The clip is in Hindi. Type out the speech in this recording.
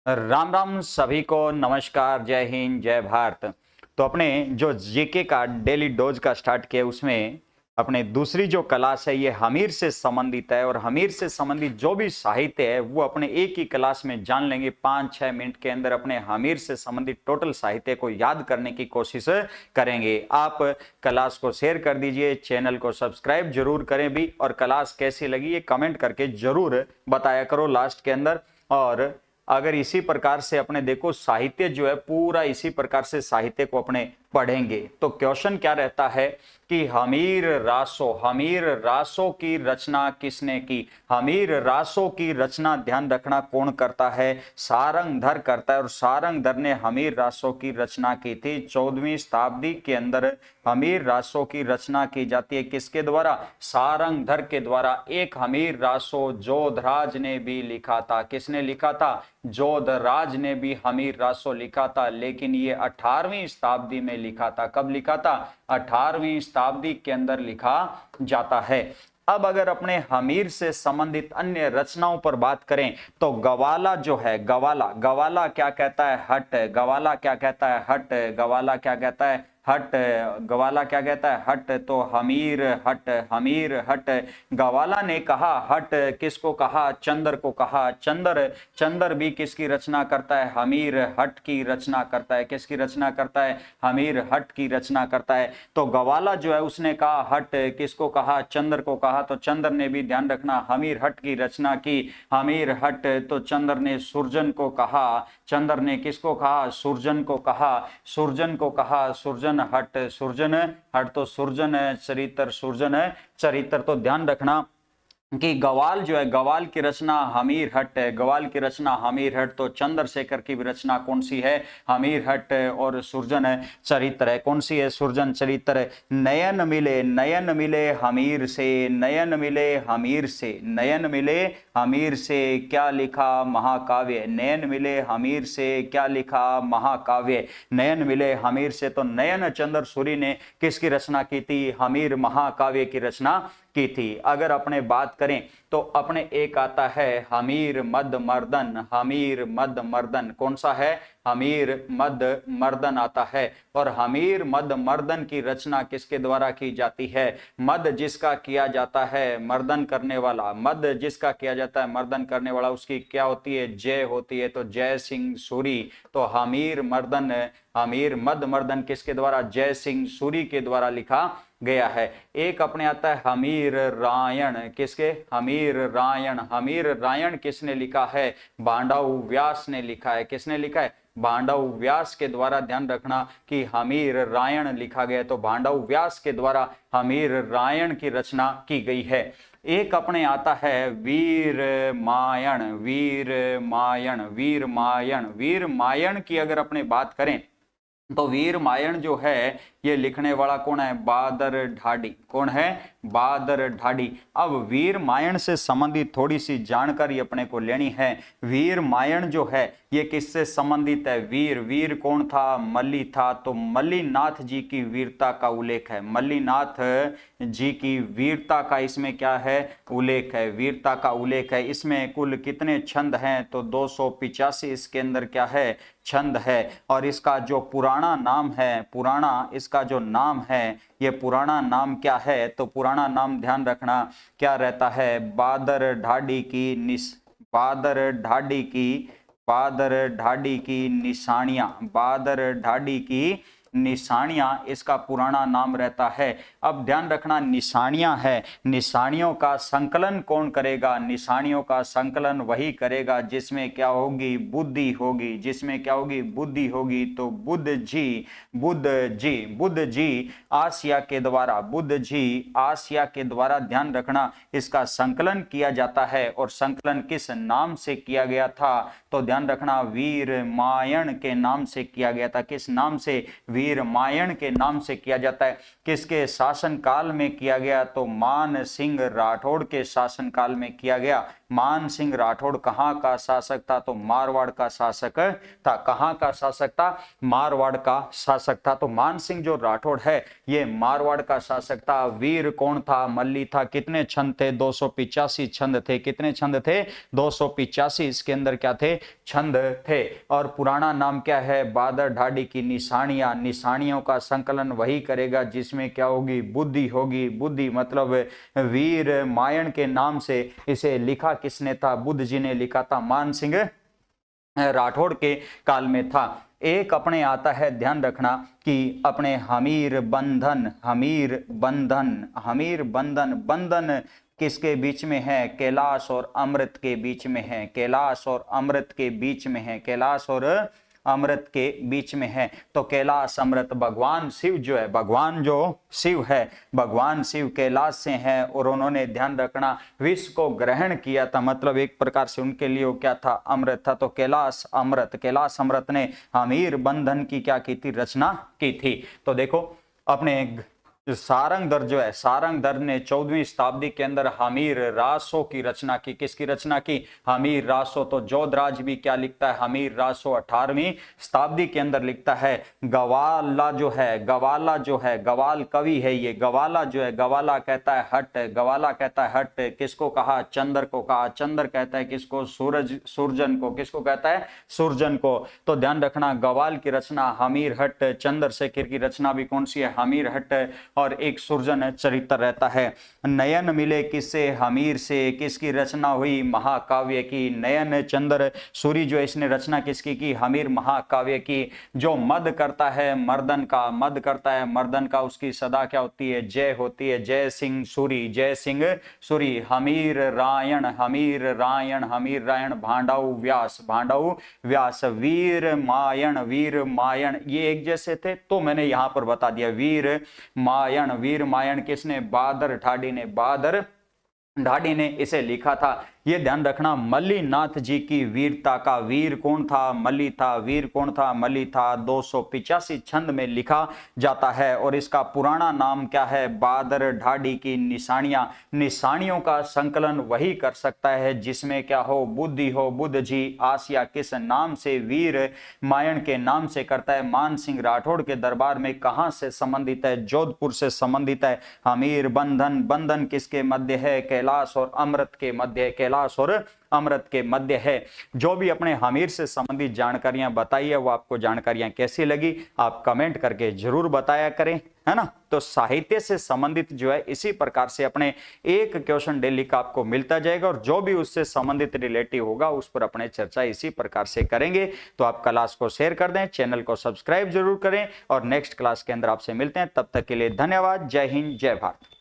राम राम सभी को नमस्कार, जय हिंद, जय भारत। तो अपने जो जीके का डेली डोज का स्टार्ट किया उसमें अपने दूसरी जो क्लास है ये हमीर से संबंधित है और हमीर से संबंधित जो भी साहित्य है वो अपने एक ही क्लास में जान लेंगे। 5-6 मिनट के अंदर अपने हमीर से संबंधित टोटल साहित्य को याद करने की कोशिश करेंगे। आप क्लास को शेयर कर दीजिए, चैनल को सब्सक्राइब जरूर करें भी, और क्लास कैसी लगी ये कमेंट करके जरूर बताया करो लास्ट के अंदर। और अगर इसी प्रकार से अपने देखो साहित्य जो है पूरा इसी प्रकार से साहित्य को अपने पढ़ेंगे तो क्वेश्चन क्या रहता है कि हमीर रासों की रचना किसने की। हमीर रासों की रचना ध्यान रखना कौन करता है, सारंगधर करता है। और सारंगधर ने हमीर रासों की रचना की थी 14वीं शताब्दी के अंदर। हमीर रासों की रचना की जाती है किसके द्वारा, सारंगधर के द्वारा। एक हमीर रासो जोधराज ने भी लिखा था। किसने लिखा था, जोधराज ने भी हमीर रासो लिखा था, लेकिन ये 18वीं शताब्दी में लिखा था। कब लिखा था, 18वीं शताब्दी के अंदर लिखा जाता है। अब अगर अपने हमीर से संबंधित अन्य रचनाओं पर बात करें तो गवाला जो है, गवाला क्या कहता है, हट। गवाला क्या कहता है, हट। गवाला क्या कहता है, हट। गवाला क्या कहता है, हट। तो हमीर हट, हमीर हट। गवाला ने कहा हट, किसको कहा, चंद्र को कहा। चंद्र भी किसकी रचना करता है, हमीर हट की रचना करता है। किसकी रचना करता है, हमीर हट की रचना करता है। तो गवाला जो है उसने कहा हट, किसको कहा, चंद्र को कहा। तो चंद्र ने भी ध्यान रखना हमीर हट की रचना की। हमीर हट, तो चंद्र ने सुरजन को कहा। चंद्र ने किसको कहा, सुरजन को कहा। सुरजन को कहा, सुरजन हट, सुरजन हट। तो सुरजन चरित्र, सुरजन चरित्र। तो ध्यान रखना कि गवाल जो है, गवाल की रचना हमीर हट है। गवाल की रचना हमीर हट। तो चंद्रशेखर की भी रचना कौन सी है, हमीर हट। और सुरजन चरित्र है, कौन सी है, सुरजन चरित्र। नयन मिले हमीर से, नयन मिले हमीर से, नयन मिले हमीर से क्या लिखा, महाकाव्य। नयन मिले हमीर से क्या लिखा, महाकाव्य। नयन मिले हमीर से, तो नयन चंद्र सूरी ने किसकी रचना की थी, हमीर महाकाव्य की रचना की थी। अगर अपने बात करें तो अपने एक आता है हमीर मद मर्दन। हमीर मद मर्दन कौन सा है, हमीर मद मर्दन आता है। और हमीर मद मर्दन की रचना किसके द्वारा की जाती है, मद जिसका किया जाता है मर्दन करने वाला, मद जिसका किया जाता है मर्दन करने वाला, उसकी क्या होती है, जय होती है। तो जय सिंह सूरी। तो हमीर मर्दन, हमीर मद मर्दन किसके द्वारा, जय सिंह सूरी के द्वारा लिखा गया है। एक अपने आता है हमीर रायण। किसके, हमीर रायण। हमीर रायण किसने लिखा है, बांडव व्यास ने लिखा है। किसने लिखा है, भांडव व्यास के द्वारा। ध्यान रखना कि हमीर रायण लिखा गया, तो भांडव व्यास के द्वारा हमीर रायण की रचना की गई है। एक अपने आता है वीर मायण। वीर मायण, वीर मायण, वीर मायण की अगर अपने बात करें तो वीर मायण जो है ये लिखने वाला कौन है, बादर ढाडी। कौन है, बादर ढाडी। अब वीर मायण से संबंधित थोड़ी सी जानकारी अपने को लेनी है। वीर मायण जो है ये किससे संबंधित है, वीर। वीर कौन था, मल्ली था। तो मल्लीनाथ जी की वीरता का उल्लेख है। मल्लीनाथ जी की वीरता का इसमें क्या है, उल्लेख है, वीरता का उल्लेख है। इसमें कुल कितने छंद हैं, तो 285 इसके अंदर क्या है, छंद है। और इसका जो पुराना नाम है, पुराना इसका जो नाम है, ये पुराना नाम क्या है, तो पुराना नाम ध्यान रखना क्या रहता है, बादर ढाडी की बादर ढाडी की, बादर ढाडी की निशानियां। बादर ढाडी की निशानियां इसका पुराना नाम रहता है। अब ध्यान रखना निशानियां है, निशानियों का संकलन कौन करेगा, निशानियों का संकलन वही करेगा जिसमें क्या होगी, बुद्धि होगी। जिसमें क्या होगी, बुद्धि होगी। तो बुद्ध जी, बुद्ध जी, बुद्ध जी आसिया के द्वारा, बुद्ध जी आसिया के द्वारा ध्यान रखना इसका संकलन किया जाता है। और संकलन किस नाम से किया गया था, तो ध्यान रखना वीर मायण के नाम से किया गया था। किस नाम से, वीर मायण के नाम से किया जाता है। किसके शासन काल में किया गया, तो मान सिंह राठौड़ के शासन काल में किया गया। मान सिंह राठौड़ कहाँ का शासक था? तो मारवाड़ का शासक था। कहाँ का शासक था? मारवाड़ का शासक था। तो मान सिंह जो राठौड़ है ये मारवाड़ का शासक था। वीर कौन था? मल्ली था। कितने छंद थे? 285 छंद थे। कितने छंद थे? 285। इसके अंदर क्या थे? छंद थे। और पुराना नाम क्या है? बादर ढाडी की निशानियां। निशानियों का संकलन वही करेगा जिसमें क्या होगी? बुद्धि होगी। बुद्धि मतलब वीर मायन के नाम से इसे लिखा किसने था? बुद्ध जी ने लिखा था। मान सिंह राठौड़ के काल में था। एक अपने आता है, ध्यान रखना कि अपने हमीर बंधन, हमीर बंधन, हमीर बंधन, बंधन किसके बीच में है? कैलाश और अमृत के बीच में है। कैलाश और अमृत के बीच में है। कैलाश और अमृत के बीच में है। तो कैलाश अमृत, भगवान शिव जो है, भगवान जो शिव है, भगवान शिव कैलाश से हैं और उन्होंने, ध्यान रखना, विष को ग्रहण किया था। मतलब एक प्रकार से उनके लिए वो क्या था? अमृत था। तो कैलाश अमृत, कैलाश अमृत ने हमीर बंधन की क्या की थी? रचना की थी। तो देखो अपने सारंगधर जो है, सारंगधर ने 14वीं शताब्दी के अंदर हमीर रासो की रचना की। किसकी रचना की? हमीर रासो। तो जोधराज भी क्या लिखता है? हमीर रासो 18वीं शताब्दी के अंदर लिखता है। गवाला जो है, गवाला जो है, गवाल कवि है ये। गवाला जो है, गवाला कहता है हट, गवाला कहता है हट। किसको कहा? चंद्र को कहा। चंद्र कहता है किसको? सूरज, सूरजन को। किसको कहता है? सूरजन को। तो ध्यान रखना, गवाल की रचना हमीर हट, चंद्रशेखर की रचना भी कौन सी है? हमीर हट। और एक सुरजन चरित्र रहता है। नयन मिले किससे? हमीर से। किसकी रचना हुई? महाकाव्य की। नयन चंद्र सूरी जो इसने रचना किसकी की? हमीर महाकाव्य की। जो मद करता है मर्दन का, मद करता है मर्दन का, उसकी सदा क्या होती है? जय होती है। जय सिंह सूरी, जय सिंह सूरी। हमीर रायण, हमीर रायण, हमीर रायण। भांडाऊ व्यास, भांडाऊ व्यास। वीर मायण, वीर मायण, ये एक जैसे थे तो मैंने यहां पर बता दिया। वीर मायण, वीर मायण किसने? बादर ढाडी ने, बादर ढाडी ने इसे लिखा था। ये ध्यान रखना, मल्लीनाथ जी की वीरता का, वीर कौन था? मल्ली था। वीर कौन था? मल्ली था। 285 छंद में लिखा जाता है और इसका पुराना नाम क्या है? बादर ढाडी की निशानियां। निशानियों का संकलन वही कर सकता है जिसमें क्या हो? बुद्धि हो। बुद्ध जी आसिया किस नाम से? वीर मायन के नाम से करता है। मान सिंह राठौड़ के दरबार में कहां से संबंधित है? जोधपुर से संबंधित है। हमीर बंधन, बंधन किसके मध्य है? कैलाश और अमृत के मध्य। कैलाश और अमृत के मध्य है। जो भी अपने हमीर से संबंधित जानकारियां बताई है वो आपको जानकारियां कैसी लगी आप कमेंट करके जरूर बताया करें, है ना। तो साहित्य से संबंधित जो है इसी प्रकार से अपने एक क्वेश्चन डेली का आपको मिलता जाएगा और जो भी उससे संबंधित रिलेटिव होगा उस पर अपने चर्चा इसी प्रकार से करेंगे। तो आप क्लास को शेयर कर दें, चैनल को सब्सक्राइब जरूर करें और नेक्स्ट क्लास के अंदर आपसे मिलते हैं। तब तक के लिए धन्यवाद। जय हिंद, जय भारत।